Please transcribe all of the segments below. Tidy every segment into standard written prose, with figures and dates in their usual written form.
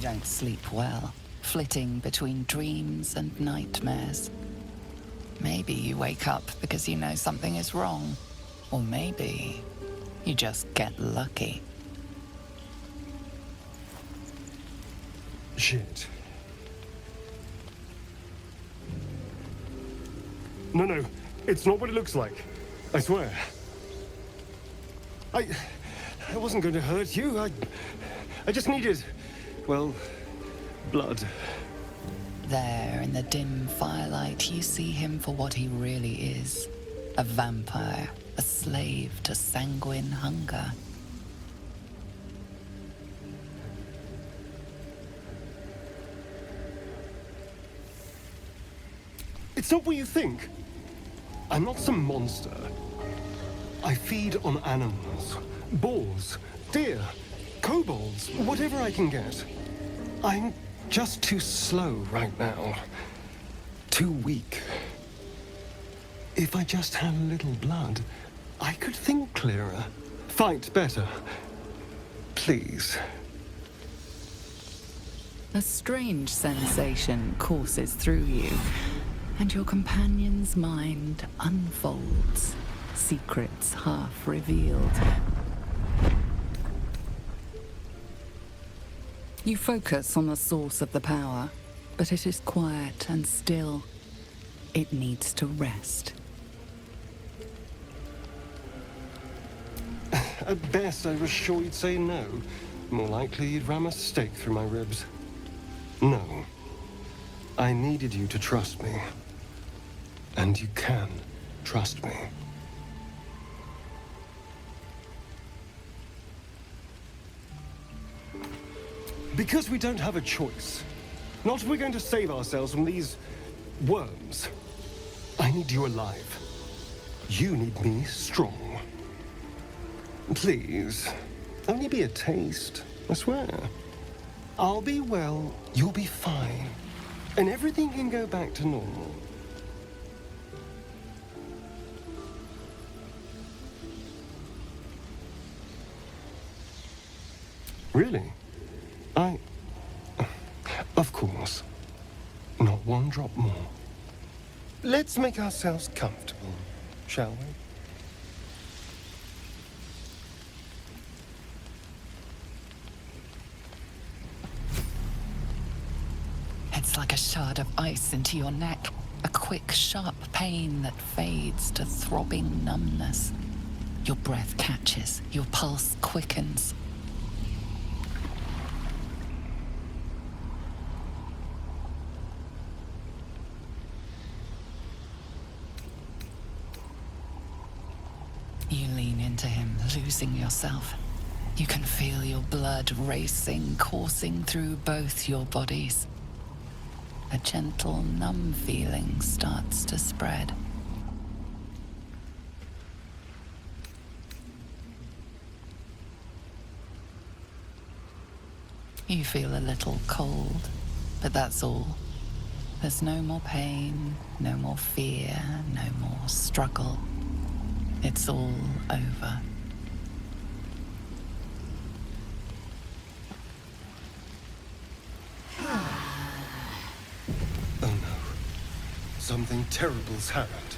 don't sleep well, flitting between dreams and nightmares. Maybe you wake up because you know something is wrong. Or maybe you just get lucky. Shit. No, it's not what it looks like. I swear. I wasn't going to hurt you. I just needed, well, blood. There, in the dim firelight, you see him for what he really is. A vampire, a slave to sanguine hunger. It's not what you think. I'm not some monster. I feed on animals, boars, deer, kobolds, whatever I can get. I'm just too slow right now. Too weak. If I just had a little blood, I could think clearer, fight better. Please. A strange sensation courses through you, and your companion's mind unfolds, secrets half revealed. You focus on the source of the power, but it is quiet and still. It needs to rest. At best, I was sure you'd say no. More likely, you'd ram a stake through my ribs. No. I needed you to trust me. And you can trust me. Because we don't have a choice. Not if we're going to save ourselves from these worms. I need you alive. You need me strong. Please, only be a taste, I swear. I'll be well, you'll be fine. And everything can go back to normal. Really? Of course. Not one drop more. Let's make ourselves comfortable, shall we? It's like a shard of ice into your neck, a quick, sharp pain that fades to throbbing numbness. Your breath catches, your pulse quickens. You lean into him, losing yourself. You can feel your blood racing, coursing through both your bodies. A gentle, numb feeling starts to spread. You feel a little cold, but that's all. There's no more pain, no more fear, no more struggle. It's all over. Oh no. Something terrible's happened.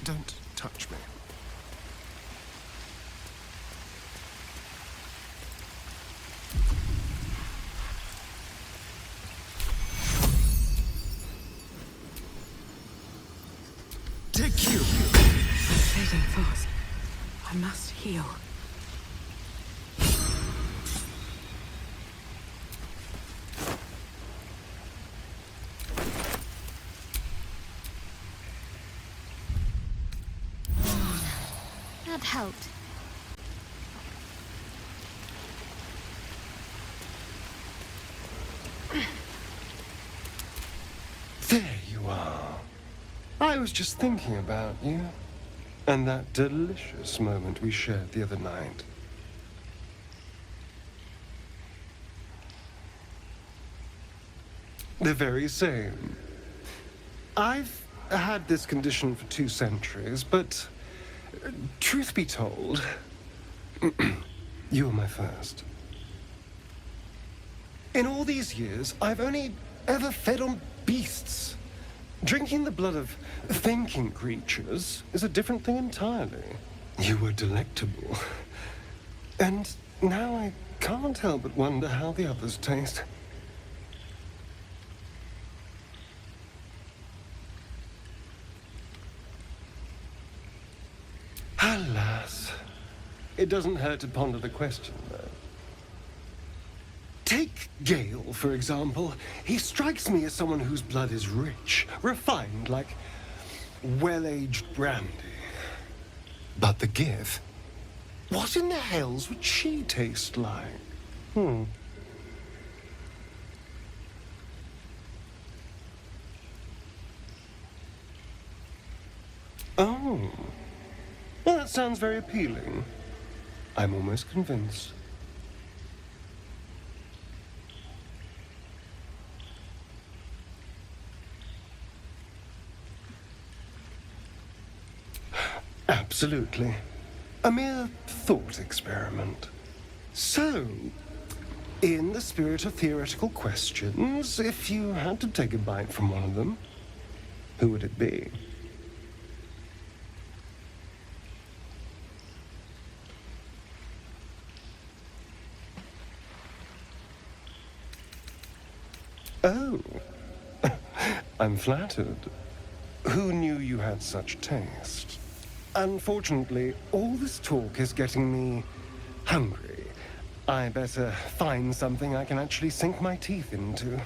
Don't touch me. Take you! I'm fading fast. I must heal. That helped. There you are. I was just thinking about you. And that delicious moment we shared the other night. The very same. I've had this condition for 2 centuries, but truth be told, you were my first. In all these years, I've only ever fed on beasts. Drinking the blood of thinking creatures is a different thing entirely. You were delectable. And now I can't help but wonder how the others taste. Alas. It doesn't hurt to ponder the question, though. Take Gale, for example. He strikes me as someone whose blood is rich, refined, like well-aged brandy. But the Gith? What in the hells would she taste like? Oh. Well, that sounds very appealing. I'm almost convinced. Absolutely. A mere thought experiment. So, in the spirit of theoretical questions, if you had to take a bite from one of them, who would it be? Oh, I'm flattered. Who knew you had such taste? Unfortunately, all this talk is getting me hungry. I better find something I can actually sink my teeth into.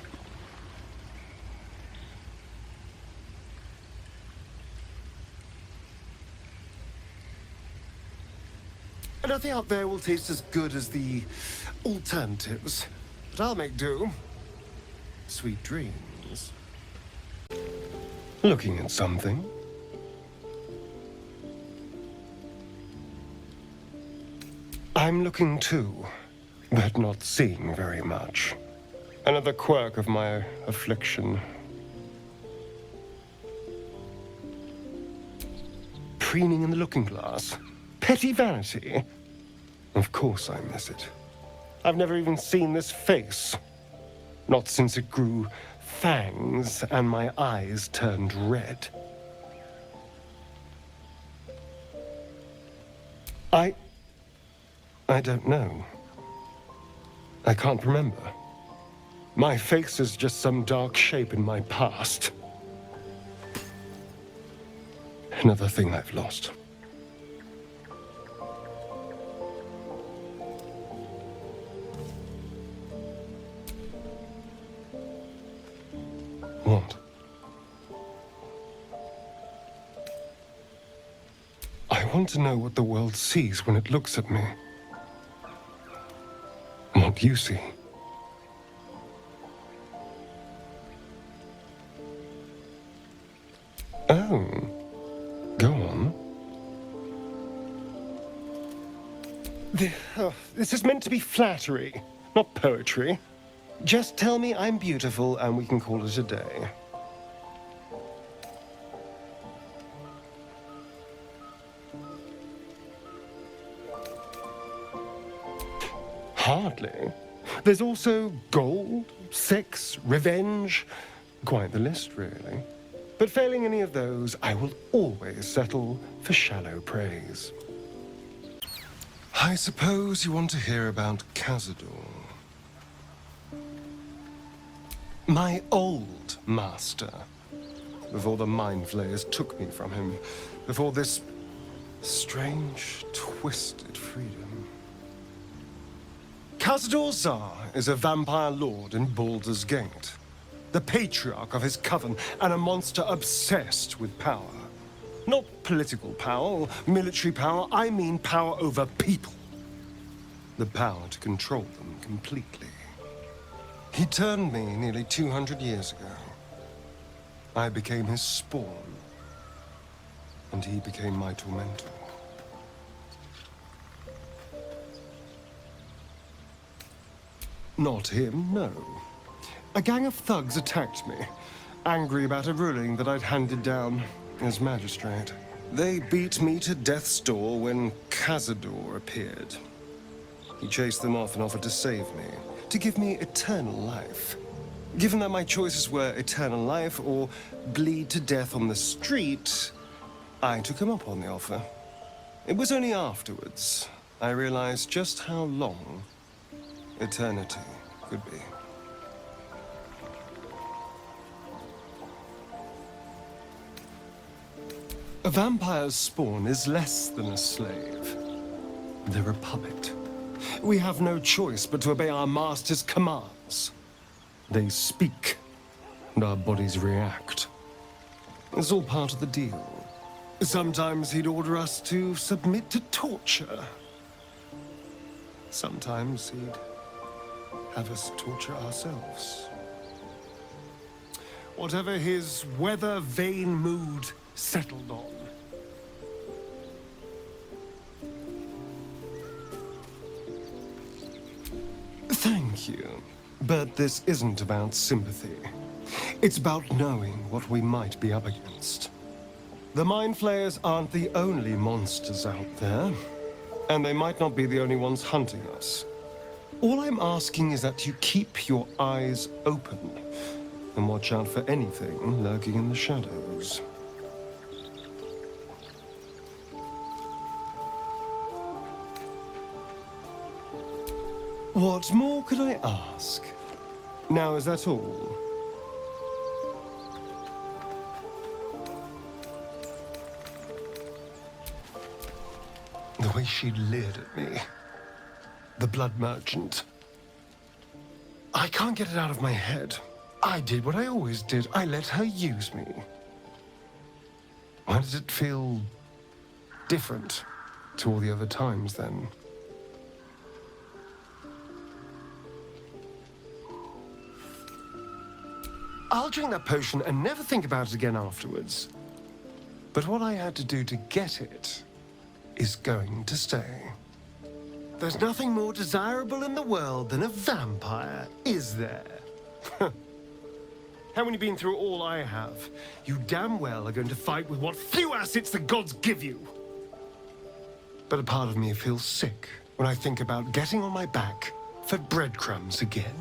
Nothing out there will taste as good as the alternatives, but I'll make do. Sweet dreams. Looking at something? I'm looking too, but not seeing very much. Another quirk of my affliction. Preening in the looking glass. Petty vanity. Of course I miss it. I've never even seen this face. Not since it grew fangs and my eyes turned red. I don't know. I can't remember. My face is just some dark shape in my past. Another thing I've lost. What? I want to know what the world sees when it looks at me. What you see. Oh. Go on. This is meant to be flattery, not poetry. Just tell me I'm beautiful and we can call it a day. Hardly. There's also gold, sex, revenge. Quite the list, really. But failing any of those, I will always settle for shallow praise. I suppose you want to hear about Cazador. My old master. Before the mind flayers took me from him. Before this strange, twisted freedom. Cazador Zar is a vampire lord in Baldur's Gate. The patriarch of his coven and a monster obsessed with power. Not political power or military power, I mean power over people. The power to control them completely. He turned me nearly 200 years ago. I became his spawn, and he became my tormentor. Not him, no. A gang of thugs attacked me, angry about a ruling that I'd handed down as magistrate. They beat me to death's door when Cazador appeared. He chased them off and offered to save me, to give me eternal life. Given that my choices were eternal life or bleed to death on the street, I took him up on the offer. It was only afterwards I realized just how long eternity could be. A vampire's spawn is less than a slave. They're a puppet. We have no choice but to obey our master's commands. They speak, and our bodies react. It's all part of the deal. Sometimes he'd order us to submit to torture. Sometimes he'd have us torture ourselves. Whatever his weather-vane mood settled on. Thank you. But this isn't about sympathy. It's about knowing what we might be up against. The Mind Flayers aren't the only monsters out there, and they might not be the only ones hunting us. All I'm asking is that you keep your eyes open and watch out for anything lurking in the shadows. What more could I ask? Now, is that all? The way she leered at me. The blood merchant. I can't get it out of my head. I did what I always did. I let her use me. Why did it feel different to all the other times then? I'll drink that potion and never think about it again afterwards. But what I had to do to get it is going to stay. There's nothing more desirable in the world than a vampire, is there? Haven't you been through all I have? You damn well are going to fight with what few assets the gods give you. But a part of me feels sick when I think about getting on my back for breadcrumbs again.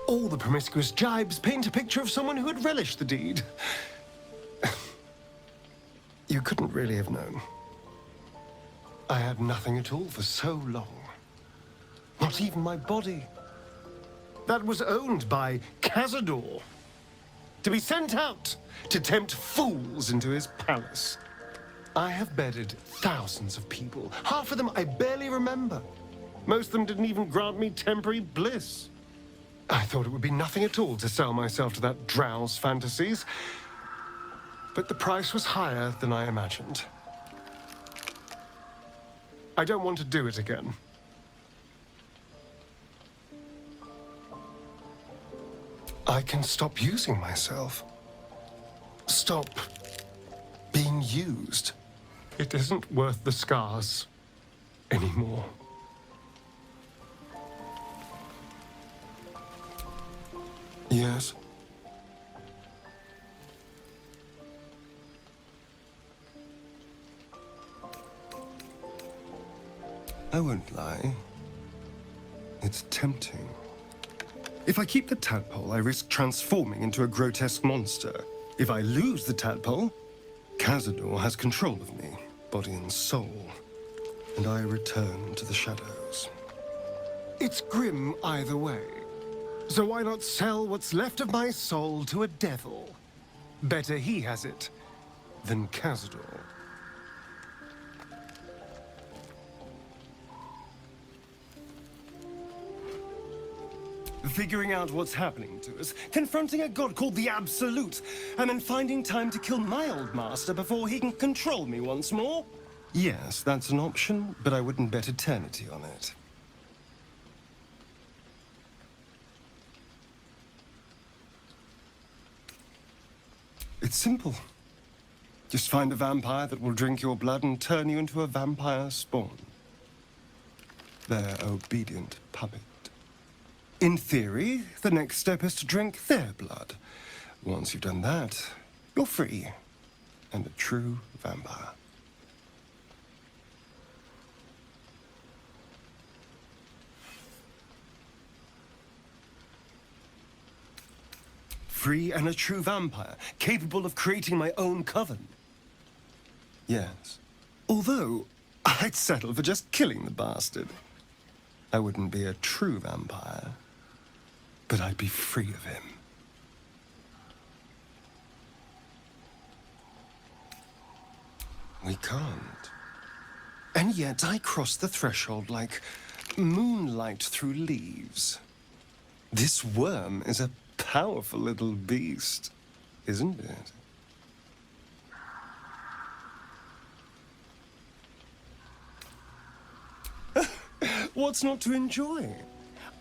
All the promiscuous jibes paint a picture of someone who had relished the deed. You couldn't really have known. I had nothing at all for so long. Not even my body. That was owned by Cazador. To be sent out to tempt fools into his palace. I have bedded thousands of people. Half of them I barely remember. Most of them didn't even grant me temporary bliss. I thought it would be nothing at all to sell myself to that drow's fantasies. But the price was higher than I imagined. I don't want to do it again. I can stop using myself. Stop being used. It isn't worth the scars anymore. Yes. I won't lie. It's tempting. If I keep the tadpole, I risk transforming into a grotesque monster. If I lose the tadpole, Cazador has control of me, body and soul, and I return to the shadows. It's grim either way. So why not sell what's left of my soul to a devil? Better he has it than Cazador. Figuring out what's happening to us, confronting a god called the Absolute, and then finding time to kill my old master before he can control me once more? Yes, that's an option, but I wouldn't bet eternity on it. It's simple. Just find a vampire that will drink your blood and turn you into a vampire spawn. Their obedient puppet. In theory, the next step is to drink their blood. Once you've done that, you're free and a true vampire. Free and a true vampire, capable of creating my own coven. Yes. Although, I'd settle for just killing the bastard. I wouldn't be a true vampire, but I'd be free of him. We can't. And yet I cross the threshold like moonlight through leaves. This worm is a powerful little beast, isn't it? What's not to enjoy?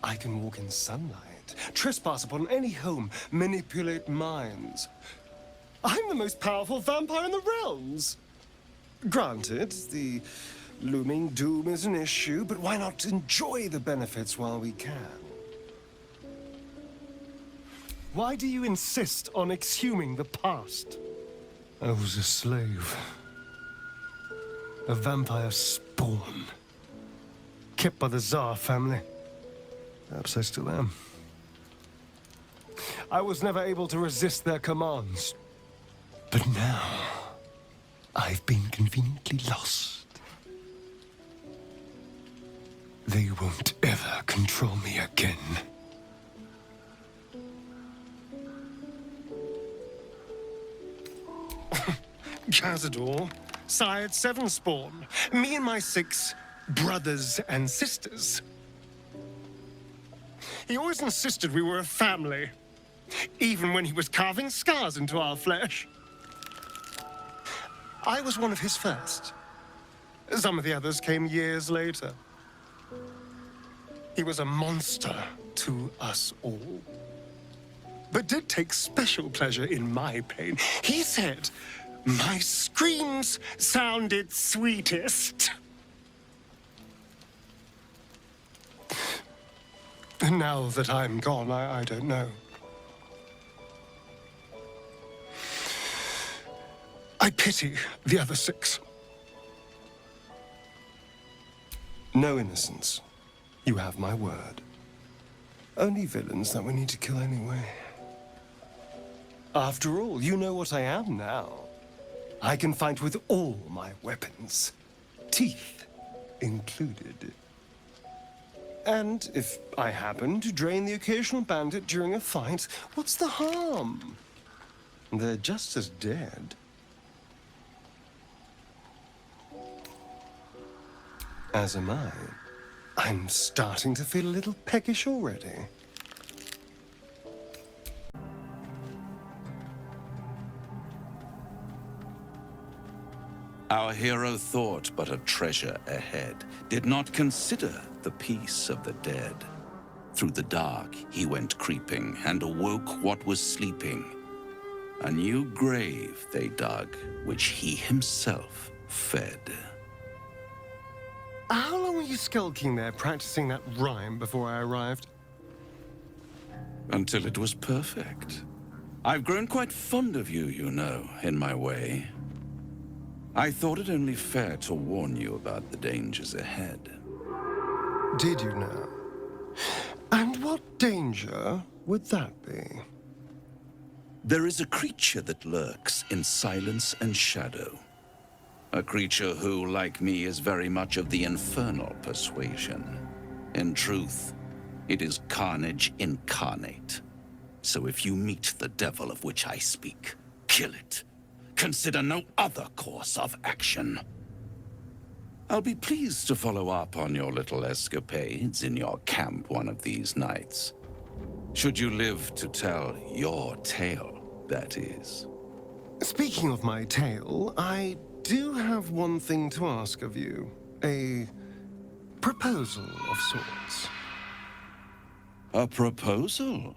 I can walk in sunlight, trespass upon any home, manipulate minds. I'm the most powerful vampire in the realms. Granted, the looming doom is an issue, but why not enjoy the benefits while we can? Why do you insist on exhuming the past? I was a slave. A vampire spawn. Kept by the Tsar family. Perhaps I still am. I was never able to resist their commands. But now, I've been conveniently lost. They won't ever control me again. Cazador, sired 7 spawn. Me and my 6 brothers and sisters. He always insisted we were a family, even when he was carving scars into our flesh. I was one of his first. Some of the others came years later. He was a monster to us all, but did take special pleasure in my pain. He said my screams sounded sweetest. And now that I'm gone, I don't know. I pity the other 6. No innocence. You have my word. Only villains that we need to kill anyway. After all, you know what I am now. I can fight with all my weapons, teeth included. And if I happen to drain the occasional bandit during a fight, what's the harm? They're just as dead. As am I. I'm starting to feel a little peckish already. Our hero thought but a treasure ahead, did not consider the peace of the dead. Through the dark he went creeping, and awoke what was sleeping. A new grave they dug, which he himself fed. How long were you skulking there, practicing that rhyme before I arrived? Until it was perfect. I've grown quite fond of you, you know, in my way. I thought it only fair to warn you about the dangers ahead. Did you know? And what danger would that be? There is a creature that lurks in silence and shadow. A creature who, like me, is very much of the infernal persuasion. In truth, it is carnage incarnate. So if you meet the devil of which I speak, kill it. Consider no other course of action. I'll be pleased to follow up on your little escapades in your camp one of these nights. Should you live to tell your tale, that is. Speaking of my tale, I do have one thing to ask of you. A proposal of sorts. A proposal?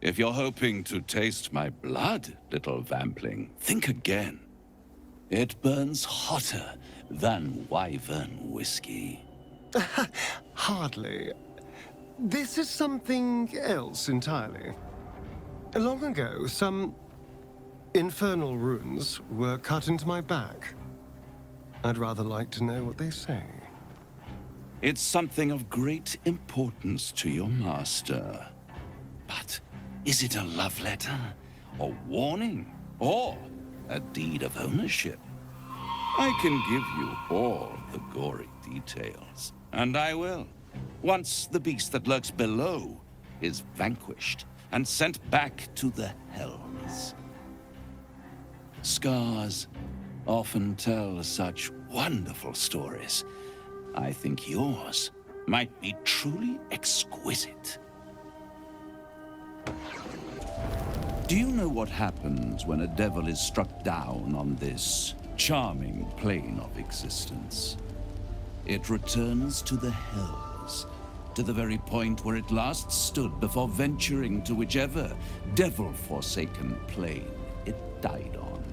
If you're hoping to taste my blood, little vampling, think again. It burns hotter than wyvern whiskey. Hardly. This is something else entirely. Long ago, some infernal runes were cut into my back. I'd rather like to know what they say. It's something of great importance to your master. But is it a love letter, a warning, or a deed of ownership? I can give you all the gory details, and I will, once the beast that lurks below is vanquished and sent back to the hells. Scars often tell such wonderful stories. I think yours might be truly exquisite. Do you know what happens when a devil is struck down on this charming plane of existence? It returns to the hells, to the very point where it last stood before venturing to whichever devil-forsaken plane it died on.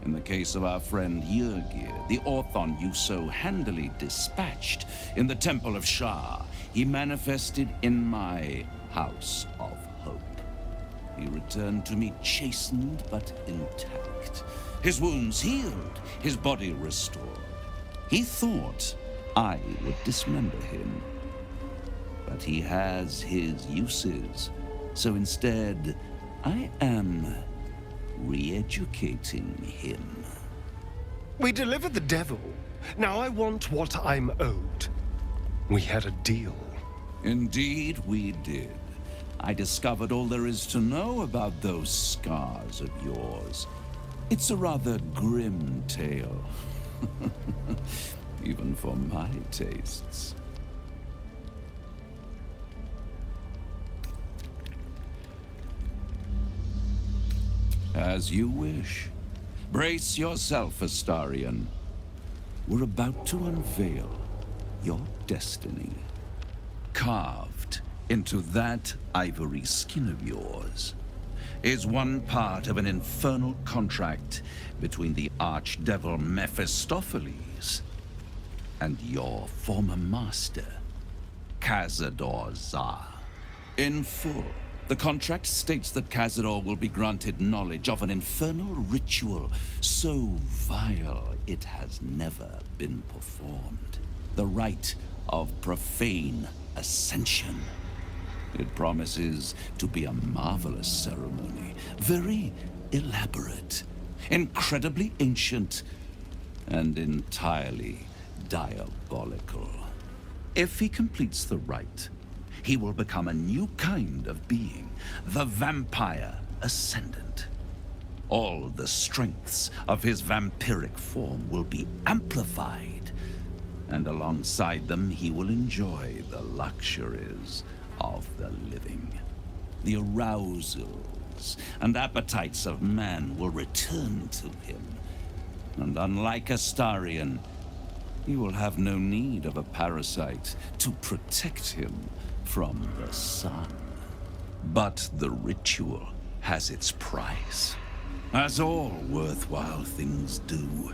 In the case of our friend Yrgir, the Orthon you so handily dispatched in the Temple of Shah, he manifested in my House of Hope. He returned to me chastened but intact, his wounds healed, his body restored. He thought I would dismember him, but he has his uses, so instead I am re-educating him. We delivered the devil. Now I want what I'm owed. We had a deal. Indeed, we did. I discovered all there is to know about those scars of yours. It's a rather grim tale, even for my tastes. As you wish. Brace yourself, Astarion. We're about to unveil your destiny. Carved into that ivory skin of yours is one part of an infernal contract between the archdevil Mephistopheles and your former master, Cazador Zar. In full, the contract states that Cazador will be granted knowledge of an infernal ritual so vile it has never been performed. The rite of profane ascension. It promises to be a marvelous ceremony, very elaborate, incredibly ancient, and entirely diabolical. If he completes the rite, he will become a new kind of being, the Vampire Ascendant. All the strengths of his vampiric form will be amplified, and alongside them he will enjoy the luxuries of the living. The arousals and appetites of man will return to him, and unlike Astarion, he will have no need of a parasite to protect him from the sun. But the ritual has its price, as all worthwhile things do.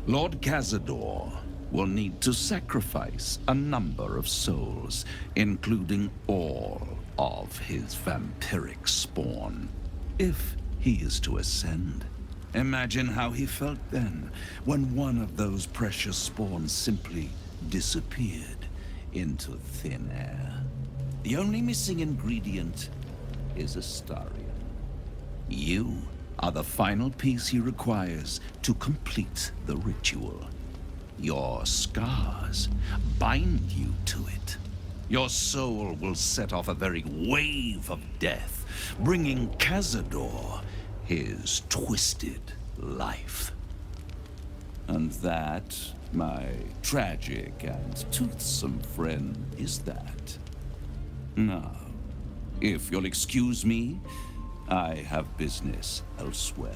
Lord Cazador will need to sacrifice a number of souls, including all of his vampiric spawn, if he is to ascend. Imagine how he felt then, when one of those precious spawns simply disappeared into thin air. The only missing ingredient is Astarion. You are the final piece he requires to complete the ritual. Your scars bind you to it. Your soul will set off a very wave of death, bringing Cazador his twisted life. And that, my tragic and toothsome friend, is that. Now, if you'll excuse me, I have business elsewhere.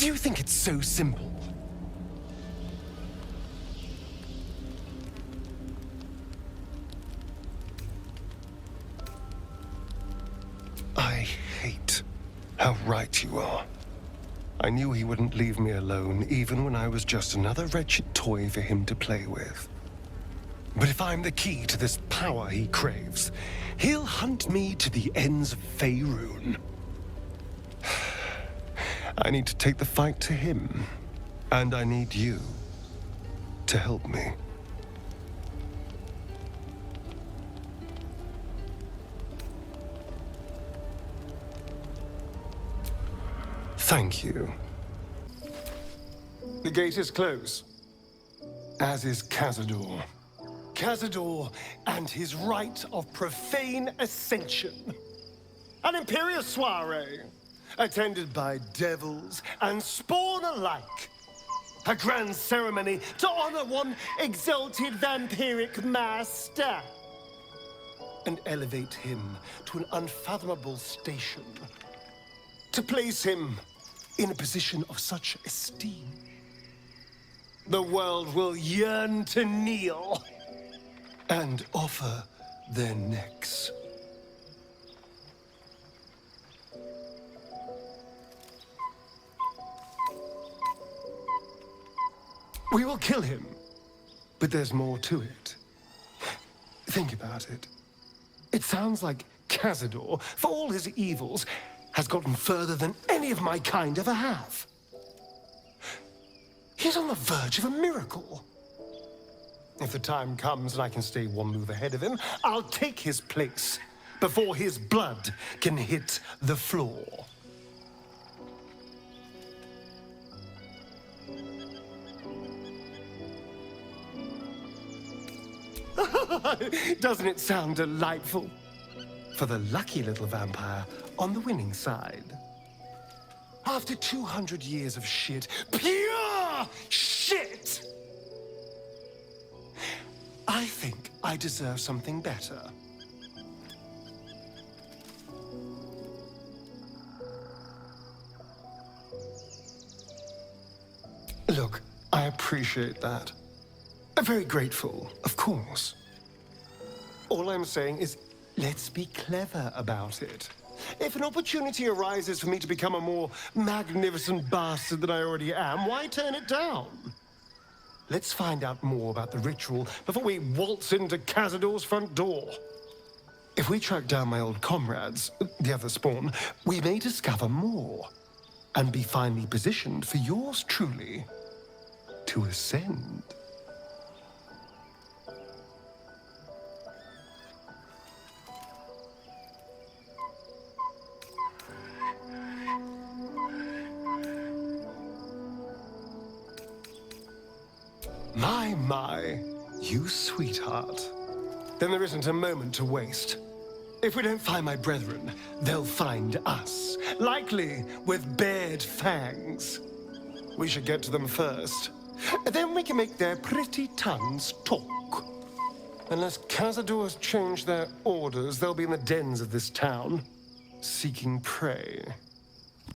Do you think it's so simple? I hate how right you are. I knew he wouldn't leave me alone, even when I was just another wretched toy for him to play with. But if I'm the key to this power he craves, he'll hunt me to the ends of Faerun. I need to take the fight to him, and I need you to help me. Thank you. The gate is closed, as is Cazador. Cazador and his rite of profane ascension. An imperial soiree, attended by devils and spawn alike. A grand ceremony to honor one exalted vampiric master. And elevate him to an unfathomable station. To place him in a position of such esteem. The world will yearn to kneel and offer their necks. We will kill him, but there's more to it. Think about it. It sounds like Cazador, for all his evils, has gotten further than any of my kind ever have. He's on the verge of a miracle. If the time comes and I can stay one move ahead of him, I'll take his place before his blood can hit the floor. Doesn't it sound delightful? For the lucky little vampire on the winning side. After 200 years of shit, pure shit! I think I deserve something better. Look, I appreciate that. I'm very grateful, of course. All I'm saying is, let's be clever about it. If an opportunity arises for me to become a more magnificent bastard than I already am, why turn it down? Let's find out more about the ritual before we waltz into Cazador's front door. If we track down my old comrades, the other spawn, we may discover more and be finally positioned for yours truly to ascend. My, you sweetheart. Then there isn't a moment to waste. If we don't find my brethren, they'll find us, likely with bared fangs. We should get to them first. Then we can make their pretty tongues talk. Unless Cazador has changed their orders, they'll be in the dens of this town, seeking prey.